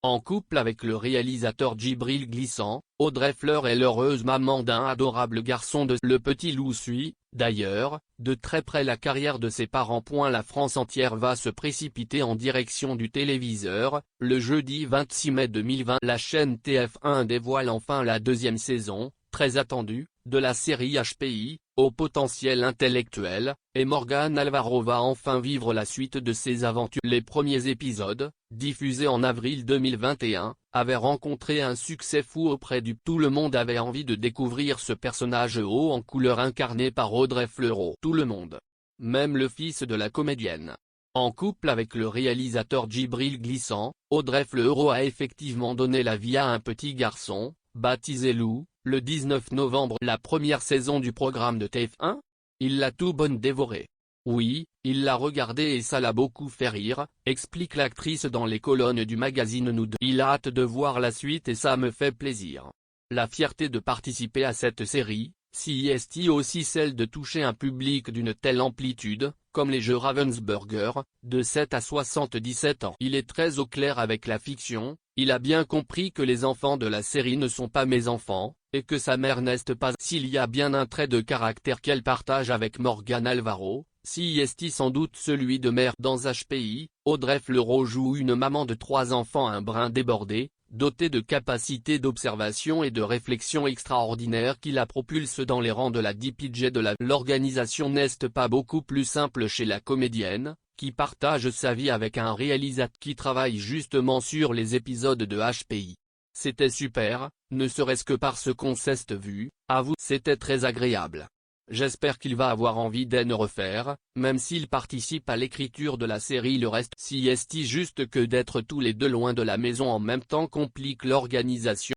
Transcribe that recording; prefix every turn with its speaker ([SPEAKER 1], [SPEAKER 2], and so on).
[SPEAKER 1] En couple avec le réalisateur Djibril Glissant, Audrey Fleur est l'heureuse maman d'un adorable garçon de Le Petit Loup suit, d'ailleurs, de très près la carrière de ses parents. La France entière va se précipiter en direction du téléviseur. Le jeudi 26 mai 2020, la chaîne TF1 dévoile enfin la deuxième saison, très attendue, de la série HPI, au potentiel intellectuel, et Morgane Alvaro va enfin vivre la suite de ses aventures. Les premiers épisodes, diffusés en avril 2021, avaient rencontré un succès fou auprès du tout le monde avait envie de découvrir ce personnage haut en couleur incarné par Audrey Fleurot. Tout le monde. Même le fils de la comédienne. En couple avec le réalisateur Djibril Glissant, Audrey Fleurot a effectivement donné la vie à un petit garçon, baptisé Lou, le 19 novembre. La première saison du programme de TF1, il l'a tout bonne dévoré. Oui, il l'a regardé et ça l'a beaucoup fait rire, explique l'actrice dans les colonnes du magazine Nous 2. Il a hâte de voir la suite et ça me fait plaisir. La fierté de participer à cette série, si est aussi celle de toucher un public d'une telle amplitude, comme les jeux Ravensburger, de 7 à 77 ans. Il est très au clair avec la fiction, il a bien compris que les enfants de la série ne sont pas mes enfants, et que sa mère n'est pas. S'il y a bien un trait de caractère qu'elle partage avec Morgane Alvaro, si est sans doute celui de mère. Dans HPI, Audrey Fleurot joue une maman de 3 enfants un brin débordée, dotée de capacités d'observation et de réflexion extraordinaires qui la propulsent dans les rangs de la DPJ de la. L'organisation n'est pas beaucoup plus simple chez la comédienne, qui partage sa vie avec un réalisateur qui travaille justement sur les épisodes de HPI. C'était super, ne serait-ce que parce qu'on s'est vu, avoue, c'était très agréable. J'espère qu'il va avoir envie d'en refaire, même s'il participe à l'écriture de la série. Le reste, si est juste que d'être tous les deux loin de la maison en même temps complique l'organisation.